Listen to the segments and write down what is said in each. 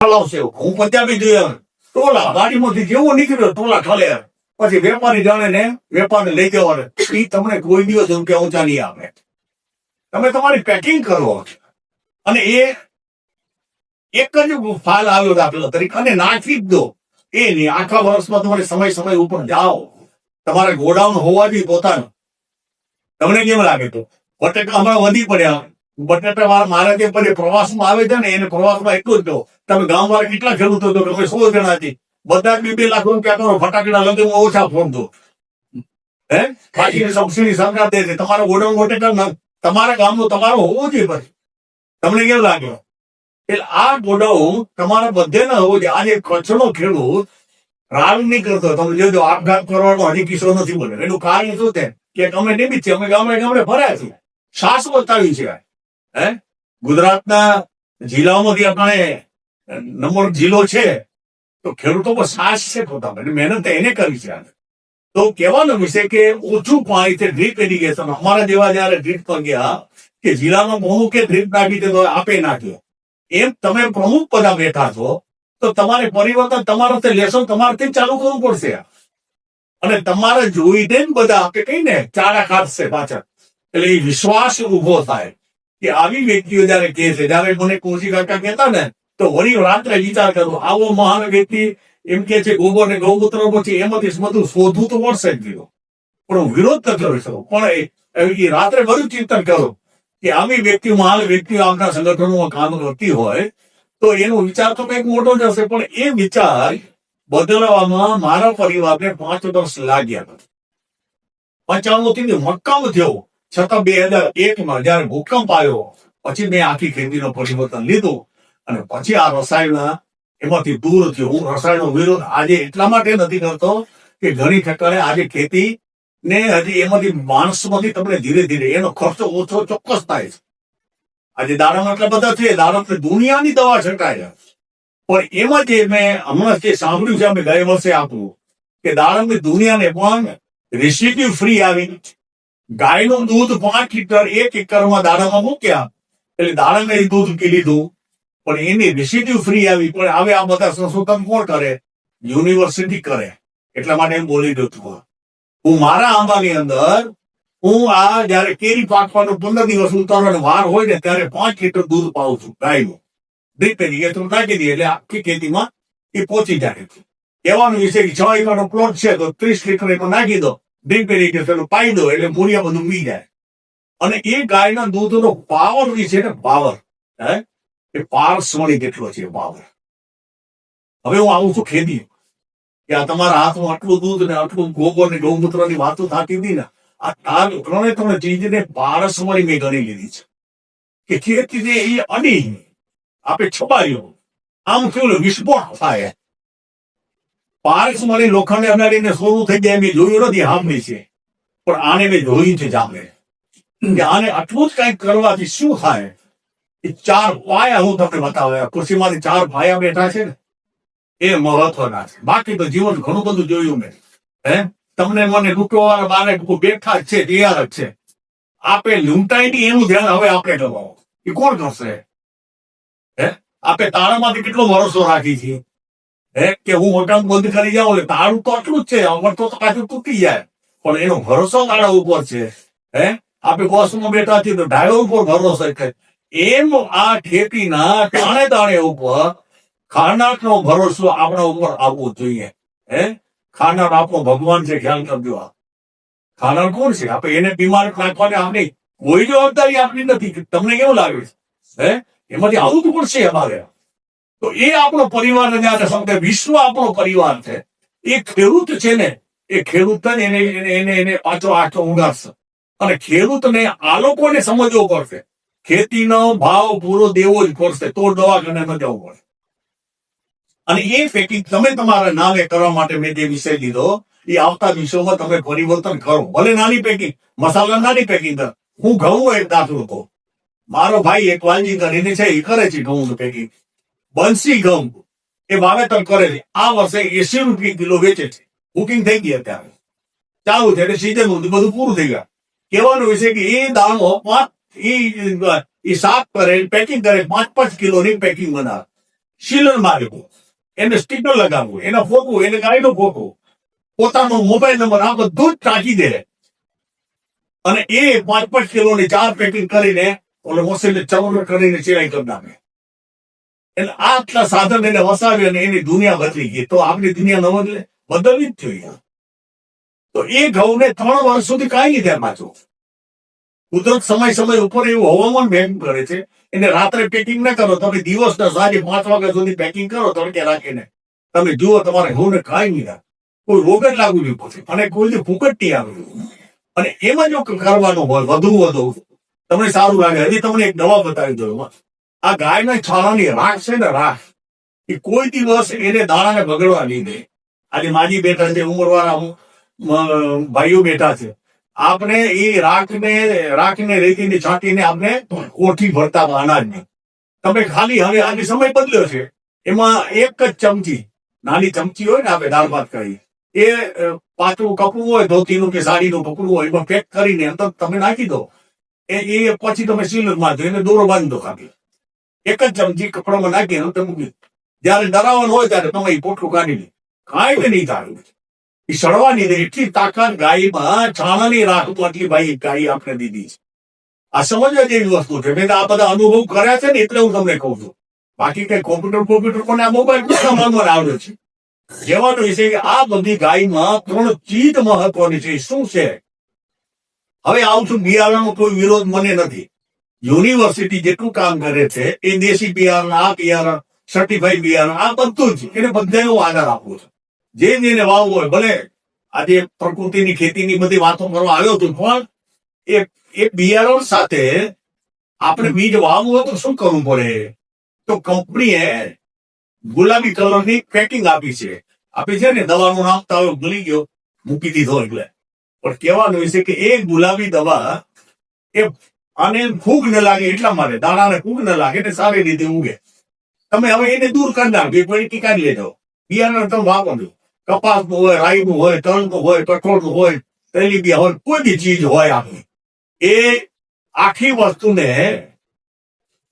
લાવશે હું પંજાબી જોયા ટોલા ગાડીમાંથી જેવો નીકળ્યો ટોલા ઠલે પછી વેપારી જાણે ને વેપારી લઈ જવાનો એ તમને કોઈ દિવસ રૂપિયા ઊંચા નહીં આપે. તમે તમારી પેકિંગ કરો અને એ એક જ ફાઇલ આવ્યો દાખલા તરીકે અને નાખી જ દો. એ નહીં આખા વર્ષમાં તમારે સમય ઉપર જાઓ. તમારે ગોડાઉન હોવા જોઈએ પોતાનું. તમને કેમ લાગે તો બટેટા હમણાં વધી પડ્યા. બટેટા મારા જે પછી પ્રવાસમાં આવે છે ને એને પ્રવાસમાં એટલું જ કહો તમે ગામ વાળા કેટલા ખેડૂતો હતો તમે 100 જણા હતી બધા 2 લાખ રૂપિયા કરો ફટાકડા લગે ઓછા ફોન દો હે બાકી સબસિડી સરકાર દે છે. તમારો ગોડાઉન બટેટા તમારા ગામનો તમારો હોવો જોઈએ. પછી તમને કેમ લાગ્યો એટલે આ ગોડાઉન તમારા બધે ના હોવો જોઈએ. આજે કચ્છનો ખેડૂત રાડ નહીં કરતો. તમે જોજો આપઘાત કરવાનો હજી કિસ્સો નથી બન્યો. એનું કારણ શું છે કે અમે નિમિત્ત છીએ. અમે ગામડે ફર્યા છીએ. સાસ બતાવી છે. હે ગુજરાતના જિલ્લાઓમાંથી આપણે નંબર જિલ્લો છે તો ખેડૂતો પર સાસ છે પોતા મહેનત એને કરી છે. તો કહેવાનો વિષય કે ઓછું પાણી છે ડ્રીપ ઇરિગેશન. અમારા જેવા જયારે ડ્રીપ પર ગયા કે જિલ્લાનો પ્રમુખ કે ડ્રીપ નાખી દે તો આપે નાખ્યો. એમ તમે પ્રમુખ બધા બેઠા છો તો તમારે પરિવર્તન તમારે લેસન તમારેથી ચાલુ કરવું પડશે. અને તમારે જોઈને જ બધા આપણે કહીને ચાડા કાઢશે પાછળ. એટલે એ વિશ્વાસ ઉભો થાય કે આવી વ્યક્તિઓ જયારે કહે છે. જયારે મને કુંજી કાકા કહેતા ને તો વળી રાત્રે વિચાર કરવો આવો મહાન વ્યક્તિ એમ કે છે ગોબર ને ગૌમૂત્ર પછી એમાંથી બધું શોધવું તો પડશે જ કીધું પણ હું વિરોધ ન કરી શકું. પણ એ રાત્રે બધું ચિંતન કરો કે આવી વ્યક્તિઓ મહાન વ્યક્તિઓ આપણા સંગઠનોમાં કામ કરતી હોય તો એનો વિચાર તો કંઈક મોટો જ હશે. પણ એ વિચાર બદલવામાં મારા પરિવારને 5 વર્ષ લાગ્યા. 95 થી મક્કમ થયો છતાં 2001માં જયારે ભૂકંપ આવ્યો પછી મેં આખી ખેતીનો પરિવર્તન લીધું અને પછી આ રસાયણ એમાંથી દૂર થયો. હું રસાયણનો વિરોધ આજે એટલા માટે નથી કરતો કે ઘણી ઠેકાણે આજે ખેતી ને હજી એમાંથી માણસમાંથી તમને ધીરે ધીરે એનો ખર્ચો ઓછો ચોક્કસ થાય છે. આજે દાડમ એટલા બધા છે દાડમ દુનિયાની દવા છંટાય પણ એમાં જે મેં હમણાં જે સાંભળ્યું છે અમે ગયા વર્ષે આપવું કે દાડમની દુનિયાને પણ રેસિડ્યુ ફ્રી આવી. ગાયનું દૂધ 5 લીટર 1 એકરમાં દાડામાં મૂક્યા એટલે દાડાને દૂધ પી લીધું પણ એની રેસિડ્યુ ફ્રી આવી. પણ હવે આ બધા સંશોધન કોણ કરે? યુનિવર્સિટી કરે. એટલા માટે એમ બોલી દઉં છું હું મારા આંબાની અંદર હું આ જયારે કેરી પાકવાનો 15 દિવસ ઉતારવાનો વાર હોય ને ત્યારે 5 લીટર દૂધ પાઉં છું ગાયનું. ડ્રીપ ઇરિગેશન નાખી દઈએ એટલે આખી ખેતીમાં એ પહોંચી જાય. કહેવાનો વિષય કે 6 એકરનો પ્લોટ છે તો 30 લીટર એમાં નાખી દો ડ્રીપ ઇરિગેશન પાઈ દો એટલે મૂળિયા બધું મી જાય. અને એ ગાયના દૂધનો પાવર જે છે ને પાવર હે એ પારસમણી કેટલો છે પાવર. હવે હું આવું છું ખેતી કે આ તમારા હાથમાં આટલું દૂધ ને આટલું ગોબર ને ગૌમૂત્ર ની વાતો થતી હતી ને આ ત્રણે ચીજને પારસમણી મેં ગણી લીધી છે કે ખેતી ને એ અડી આપે છપાયો આમ કેવું વિસ્ફોટ થાય. પારસમણી લોખંડ અડાડીને શરૂ થઈ જાય મેં જોયું નથી સાંભળી છે પણ આને મેં જોયું છે જામે કે આને આટલું જ કંઈક કરવાથી શું થાય. એ 4 પાયા હું તમને બતાવ્યા ખુશીમાંથી 4 પાયા બેઠા છે ને એ મહત્વના છે. બાકી તો જીવન ઘણું બધું જોયું મેં. હે તમને મને લૂંટવાવાળા બારે બેઠા જ છે તૈયાર જ છે. આપે લૂંટાય નહીં એનું ધ્યાન હવે આપણે કરવાનું એ કોણ કરશે? હે આપે તાળામાંથી કેટલો ભરોસો રાખી છે હે કે હું મકાન બંધ કરી જાઉં એટલે તાળું તો આટલું જ છે અમર તો પાછું તૂટી જાય પણ એનો ભરોસો તાળા ઉપર છે. હે આપે બસમાં બેઠા છીએ તો ઢાળો ઉપર ભરોસો છે. એમ આ ખેતીના તાણે ઉપર ખાનારનો ભરોસો આપણા ઉપર આવવો જોઈએ. હે ખાનાર આપણો ભગવાન છે ખ્યાલ કરજો. આ ખાનાર કોણ છે? આપણે એને બીમાર નાખવાને આપણી કોઈ જવાબદારી આપણી નથી. તમને કેવું લાગે છે? હે એમાંથી આવું જ પડશે અમારે. તો એ આપણો પરિવાર સમજે વિશ્વ આપણો પરિવાર છે. એ ખેડૂત છે ને એ ખેડૂત જ એને પાછો આખો ઉગાડશે. અને ખેડૂતને આ લોકોને સમજવો પડશે ખેતીનો ભાવ પૂરો દેવો જ પડશે તો દવાખાને ન જવું પડે. અને એ પેકિંગ તમે તમારા નામે કરવા માટે મેં જે વિષય લીધો એ આવતા દિવસોમાં તમે પરિવર્તન કરો. ભલે નાની પેકિંગ મસાલા નાની પેકિંગ કર. હું ઘઉં એક દાખલો કહું. મારો ભાઈ એક વાલજી કરીને છે એ કરે છે ઘઉંનું પેકિંગ. બંસી ઘઉં એ વાવેતર કરે છે. આ વર્ષે 80 રૂપિયા કિલો વેચે છે. બુકિંગ થઈ ગઈ અત્યારે ચાલુ છે એટલે સીઝન બધું પૂરું થઈ ગયા. કહેવાનું વિશે કે એ દાણો એ સાફ કરે પેકિંગ કરે 5-5 કિલોની પેકિંગ બનાવે સીલર મારવું, એને સ્ટીકર લગાવવું, એને ફોટવું, એને ગાડીનો ફોટો, પોતાનો મોબાઈલ નંબર આ બધું જ ટાંકી દે. અને એ 5-5 કિલોની 4 પેકિંગ કરીને ઓલે મોસેલે ચવર કરીને ચેરાઈ કરી નાખે. એટલે આટલા સાધન એને વસાવી અને એની દુનિયા બદલી ગઈ. તો આપણી દુનિયા ન બદલે? બદલવી જ જોઈએ. તો એ ઘઉંને 3 વર્ષ સુધી કાંઈ નહીં ધ્યાનમાં જો. કુદરત સમય ઉપર એવું હવામાન ભેગું કરે છે. એને રાત્રે પેકિંગ ન કરો, તમે દિવસના સાંજે 5 વાગ્યા સુધી પેકિંગ કરો તડકે રાખીને, તમે જુઓ તમારે ઘઉંને કાંઈ નહીં થાય. કોઈ રોગ જ લાગુ નહીં પડશે અને કોઈ ફૂકટ નહીં આવે. અને એમાં જો કરવાનું હોય વધુ તમને સારું લાગે. હજી તમને એક દવા બતાવી દઉં. આ ગાયના છાણાની રાખ છે ને, રાખ એ કોઈ દિવસ એને દાણાને બગડવા નહીં દે. આજે માજી બેઠા છે, ઉંમરવાળા ભાઈઓ બેઠા છે. આપણે એ રાખને રેતીને છાંટીને આપણે કોઠી ભરતા અનાજની. તમે ખાલી હવે આજે સમય બદલ્યો છે, એમાં એક જ ચમચી, નાની ચમચી હોય ને, આપણે દાળ ભાત કરી, એ પાતળું કપડું હોય, ધોતીનું કે સાડીનું કપડું હોય, એમાં પેક કરીને અંદર તમે નાખી દો. એ પછી તમે સિલરમાં જો એને દોરો બાંધી દો. ખાલી એક જ ચમચી કપડામાં નાખી તમે મૂકી. જયારે ડરાવવાનું હોય ત્યારે તમે એ પોટલું કાઢી લે, કાંઈ નહીં થાય. એ સડવાની દે. એટલી તાકાત ગાયમાં, છાણાની રાખતું આટલી ભાઈ ગાય આપણે દીધી છે. આ સમજવા જેવી વસ્તુ છે. મેં આ બધા અનુભવ કર્યા છે ને, એટલે હું તમને કહું છું. બાકી કઈ કોમ્પ્યુટર કોને આ મોબાઈલ માનવા આવડે છે. કહેવાનું એ છે કે આ બધી ગાયમાં 3 ચીજ મહત્વની છે. શું છે? હવે આવું છું, બિયારણનો કોઈ વિરોધ મને નથી. યુનિવર્સિટી જેટલું કામ કરે છે એ દેશી બિયારણ, આ બિયારણ, સર્ટિફાઈડ બિયારણ, આ બધું જ એને બધાને હું આધાર આપું છું. જેને વાવવું હોય ભલે. આજે પ્રકૃતિની ખેતીની બધી વાતો કરવા આવ્યો છું, પણ એ બિયારણ સાથે આપણે બીજ વાવવું હોય તો શું કરવું પડે? તો કંપનીએ ગુલાબી કલરની પેકિંગ આપી છે. ને દવાનું નામ તો હવે ભૂલી ગયો, મૂકી દીધો. એટલે પણ કહેવાનું છે કે એ ગુલાબી દવા એ આને ફૂગ ન લાગે એટલા માટે, દાણાને ફૂગ ન લાગે એટલે સારી રીતે ઉગે. તમે હવે એને દૂર કરી નાખો, પડી કાઢી લેજો. બિયારણ તમે વાવો છો, કપાસનું હોય, રાઈનું હોય, તલનું હોય, કઠોળનું હોય, તેલીબિયા હોય, કોઈ બી ચીજ હોય આપણી, એ આખી વસ્તુને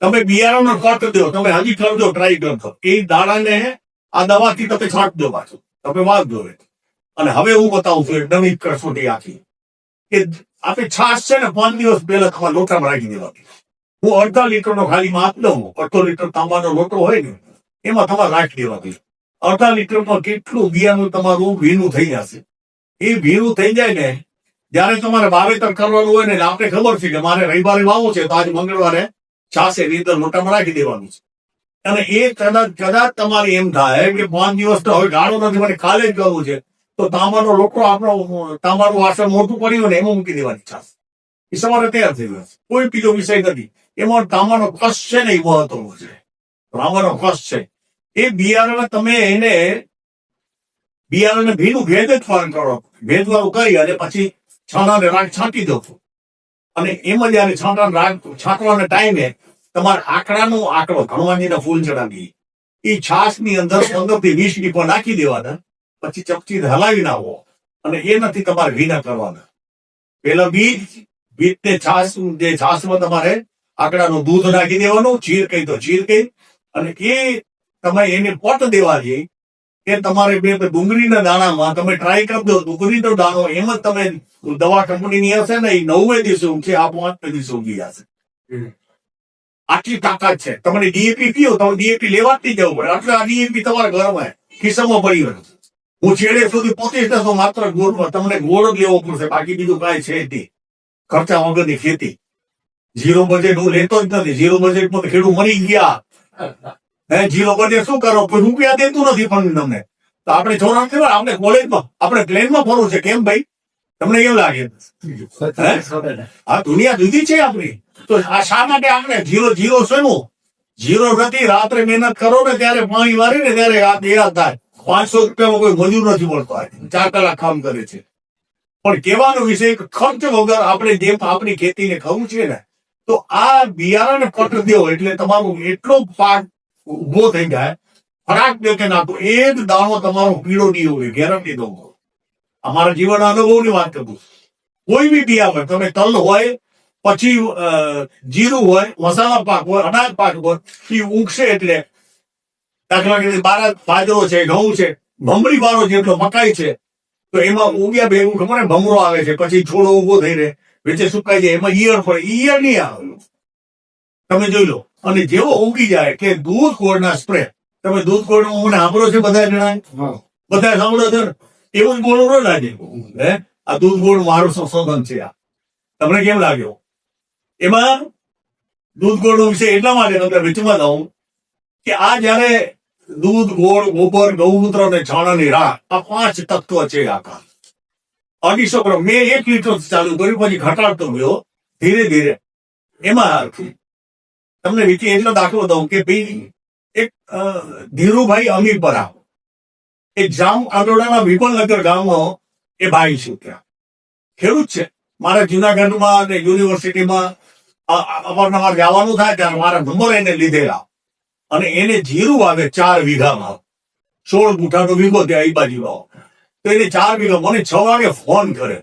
તમે બિયારણનો કટ દો. તમે હજી કરજો, ટ્રાય કરજો. એ દાણાને આ દવાથી તમે છાંટજો, પાછું તમે વાવજો. અને હવે હું બતાવું છું એક નવી કસોટી આખી, કે આપણે છાશ છે ને 5 દિવસ પહેલા તમારે લોટામાં રાખી દેવાની. હું 1/2 લીટરનો ખાલી માપ દઉં. 1/2 લીટર તાંબાનો લોટો હોય ને, એમાં તમારે રાખી દેવાની. 1/2 લીટરમાં કેટલું બિયારણ તમારું ભીનું થઈ જશે. એ ભીનું થઈ જાય ને, જયારે તમારે વાવેતર કરવાનું હોય ને, આપણે ખબર છે કે મારે રવિવારે વાવવું છે, તો આજે મંગળવારે છાશે રીતે લોટામાં રાખી દેવાનું છે. અને એ કદાચ તમારે એમ થાય કે 5 દિવસ તો હવે ગાળો નથી, મને કાલે જ કરવું છે, તો તાંબાનો લોટો આપણો, તાંબાનું વાસણ મોટું પડ્યું હોય ને, એમાં મૂકી દેવાની છાશ. એ સવારે તૈયાર થઈ ગયો. કોઈ બીજો વિષય નથી. એમાં તાંબાનો કસ છે ને, એ મહત્વનો છે. તાંબાનો કસ છે. એ બિયારણ તમે એને બિયારણને ભીનું ભેજ જ ફાન કરો, ભેજવાળું કરી અને પછી છાણાને રાખ છાંટી દો. અને એમાં જયારે છાંટાને રાખ છાંટવાના ટાઈમે તમારે આંકડો હનુમાનજીના ફૂલ ચડાવી, એ છાશની અંદર 15 થી 20 ટીપા નાખી દેવાના. પછી ચપટી હલાવી નાખો. અને એ નથી તમારે ભીના કરવાના. પેલા બીજને છાશમાં તમારે આંકડાનું દૂધ નાખી દેવાનું, ચીર કહી તો ચીર કહી, અને એ તમે એને પોટ દેવા જઈ. કે તમારે ડુંગળીના દાણામાં તમે ટ્રાય કરી દો, ડુંગળીનો દાણો એમ જ તમે દવા કંપનીની હશે ને, એ 9 દિવસે ઉગશે, આ 5 દિવસે ઉગી જશે. આટલી તાકાત છે. તમને ડીએપી પીઓ, તમે ડીએપી લેવા જ નહીં જવું પડે. એટલે આ ડીએપી તમારા ઘરમાં ખિસ્સામાં પડી ગયો. હું છેડે સુધી પહોંચીશ ને તો માત્ર ગોળમાં તમને ગોળ જ લેવો પડશે, બાકી બીજું કાંઈ છે જ નહીં. ખર્ચા વગરની ખેતી. 0 બજેટ હું લેતો જ નથી. 0 બજેટમાં ખેડૂત મરી ગયા. 0 બજેટ શું કરો? કોઈ રૂપિયા દેતું નથી પણ તમને. તો આપણે છોકરાને કેવા, આપણે કોલેજમાં, આપણે પ્લેનમાં ફરવું છે. કેમ ભાઈ, તમને કેવું લાગે? આ દુનિયા જુદી છે આપણી. તો આ શા માટે આપણે 0 શેનું? 0 નથી. રાત્રે મહેનત કરો ને ત્યારે પાણી વારી ને ત્યારે આ યાદ થાય. 500 રૂપિયામાં કોઈ મજૂર નથી મળતો. 4 કલાક કામ કરે છે. પણ કહેવાનો વિષય, ખર્ચ વગર આપણે જેમ આપણી ખેતીને ખાવું છે ને, તો આ બિયારણ કટ દેવો એટલે તમારું એટલો પાક ઉભો થઈ જાય. ફરાક દેખે નાખો, એક દાણો તમારો પીળો નહીં હોય, ગેરંટી દઉં. અમારા જીવન અનુભવની વાત કરું. કોઈ બી બિયારણ, તમે તલ હોય, પછી જીરું હોય, મસાલા પાક હોય, અનાજ પાક હોય, એ ઉગશે એટલે દાખલા તરીકે બાજરો છે, ઘઉં છે, ભમરી બારો જેટલો મકાઈ છે, તો એમાં ઉગ્યા ભેગું ખબર ને ભમરો આવે છે, પછી છોડો ઉભો થઈ રહે, વચ્ચે સુકાઈ જાય, એમાં ઈયળ પડે, ઈયળ નહીં આવે. તમે જોઈ લો. અને જેવો ઉગી જાય કે દૂધ ગોળના સ્પ્રે, તમે દૂધ ગોળનો મને સાંભળો છે બધા જણા, બધા સાંભળો છો ને? એવું જ બોલવું ન લાગે. આ દૂધ ગોળ મારું સંશોધન છે. આ તમને કેમ લાગ્યો? એમાં દૂધ ગોળ વિશે એટલા માટે તમને વિચમાં દઉં કે આ જયારે દૂધ, ગોળ, ગોબર, ગૌમૂત્ર અને છાણાની રાખ, આ 5 તત્વ છે આખા. 250 ગ્રામ. મેં 1 લીટર ચાલુ કર્યું, પછી ઘટાડતો ગયો ધીરે ધીરે. એમાં તમને વિશે એટલો દાખલો દઉં કે ભાઈ એક ધીરુભાઈ અમીપરા, એક જામ આંદોલનના વિપલનગર ગામમાં એ ભાઈ છે, ત્યાં ખેડૂત છે. મારા જુનાગઢમાં અને યુનિવર્સિટીમાં અવારનવાર જવાનું થાય ત્યારે મારા નંબર એને લીધેલા. અને એને જીરું આવે 4 વીઘામાં, 16 ગુંઠાનો વીઘો ત્યાં એ બાજુનો. તો એને 4 વીઘા, મને 6 વાગે ફોન કરે.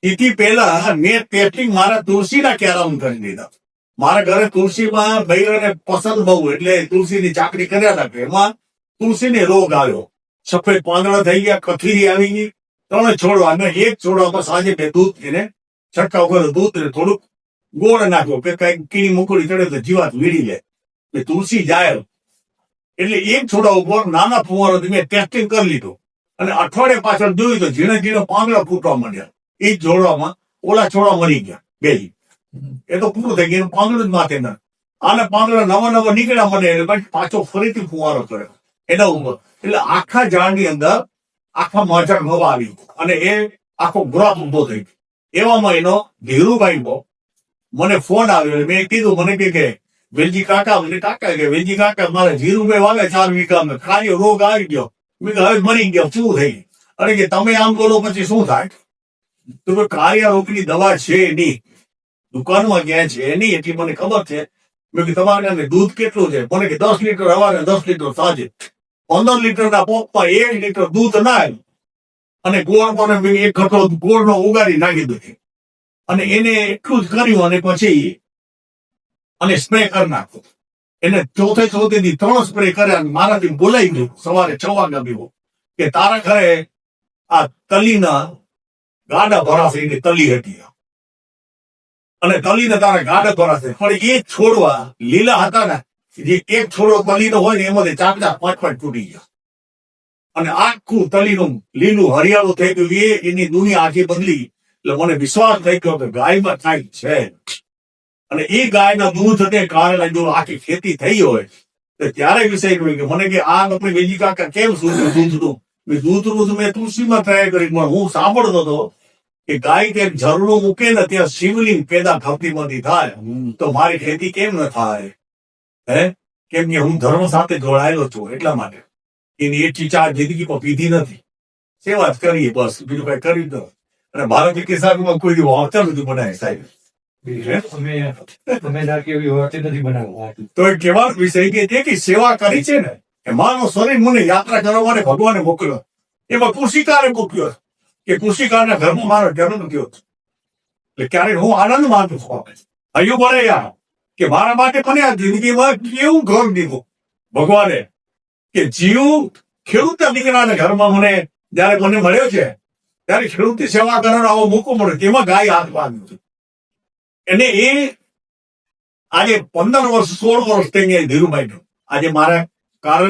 એથી પહેલા મેં ટેસ્ટિંગ મારા તુલસીના કેરામ કરી દીધા. મારા ઘરે તુલસીમાં બૈરાને પસંદ બહુ, એટલે તુલસીની ચાકરી કર્યા હતા. એમાં તુલસીને રોગ આવ્યો, સફેદ પાંદડા થઈ ગયા, કથીરી આવી ગઈ, 3 છોડવા. અને એક છોડવામાં સાંજે મેં દૂધ એને છંટકાવ કર્યો, દૂધ થોડુંક ગોળ નાખ્યો કે કઈ કીડી મકોડી ચડે તો જીવાત વીડી લે, એટલે તુલસી જાય. એટલે એક છોડા ઉપર નાના ફુવારોથી મેં ટેસ્ટિંગ કરી લીધું. અને અઠવાડિયે પાછળ જોયું તો ઝીણા ઝીણા પાંદડા ફૂટવા માંડ્યા. એ જોડવામાં ઓલા છોડા મરી ગયા બે. એ તો પૂરું થઈ ગયું, પાંદડું જ માથે ના. આને પાંદડા નવા નવા નીકળ્યા મને, પછી પાછો ફરીથી ફુવારો કર્યો એના ઉપર. એટલે આખા ઝાડની અંદર આખા માઝાડ નવા આવી, અને એ આખો ગ્રોથ ઉભો થઈ ગયો. એવામાં એનો ધીરુભાઈ મને ફોન આવ્યો. મેં કીધું, મને કે વેલજી કાકા, મને કાકા કે વેલજી કાકા મારે જીરુભાઈ વાવે 4 વીઘામાં, ખાલી રોગ આવી ગયો. મેં કહ્યું હવે મરી ગયો, શું થઈ? અરે કે તમે આમ બોલો પછી શું થાય? તો કાર્ય રોગની દવા છે નહીં, દુકાનમાં ક્યાં છે નહીં, એટલી મને ખબર છે. મેં કીધું તમારે દૂધ કેટલું છે? મને કે 10 લીટર સવારે, 10 લીટર સાંજે. 15 લીટરના પોપમાં 1 લીટર દૂધ નાય, અને ગોળ પણ 1 ઘટો ગોળનો ઉગાડી નાખી દે, અને એને એટલું જ કર્યું. અને પછી અને સ્પ્રે કરી નાખો. એને ચોથે દી 3 સ્પ્રે કર્યા. મારાથી બોલાઈ ગયું સવારે 6 વાગ્યા પીવો કે તારા ઘરે આ તલીના ગાડા ભરાશે. એની તલી હતી, અને તલીને તારા ગાડા ભરાશે. પણ એ છોડવા લીલા હતા ને, જે એક છોડો તલીનો હોય ને એમાંથી 4-4, 5-5 તૂટી ગયા, અને આખું તલીનું લીલું હરિયાળું થઈ ગયું. એની દુનિયા આખી બદલી. એટલે મને વિશ્વાસ થઈ ગયો કે ગાયમાં કાંઈક છે. અને એ ગાયના દૂધ ને કારણે જો આખી ખેતી થઈ હોય તો ત્યારે વિષય કે મને કે આ આપણે વેજી કાકા કેમ શું દૂધનું મેં તુલસીમાં ટ્રાય કરી. પણ હું સાંભળતો હતો કે ગાય કે ઝરણું મૂકે ને ત્યાં શિવલિંગ પેદા ધરતીમાંથી થાય, તો મારી ખેતી કેમ ન થાય? કેમ કે હું ધર્મ સાથે જોડાયેલો છું, એટલા માટે. એની એક ચીચા જિંદગીમાં પીધી નથી, સેવા જ કરીએ બસ, બીજું કઈ કરી દો. અને ભારતીય કિસાનમાં કોઈ વાવતર નથી બનાવે સાહેબ. તો એ કેવા વિષય કે જે સેવા કરી છે ને, એ માનવ શરીર મને યાત્રા કરવા માટે ભગવાને મોકલ્યો. એમાં કૃષિકારે મોકલ્યો કે કૃષિકારના ઘરમાં મારો જન્મ થયો. એટલે ક્યારે હું આનંદ માનું છું. હજુ બોલે યાર કે મારા માટે મને આ જિંદગીમાં કેવું ઘર દીધું ભગવાને, કે જીવ ખેડૂતના દીકરાના ઘરમાં મને જયારે મને મળ્યો છે, ત્યારે ખેડૂતની સેવા કરવાનો આવો મોકો મળ્યો. તેમાં ગાય હાથ બાંધ્યું છે. અને એ આજે 15 વર્ષ 16 વર્ષ થઈ ગયા ધીરુભાઈ. આજે મારા કારણે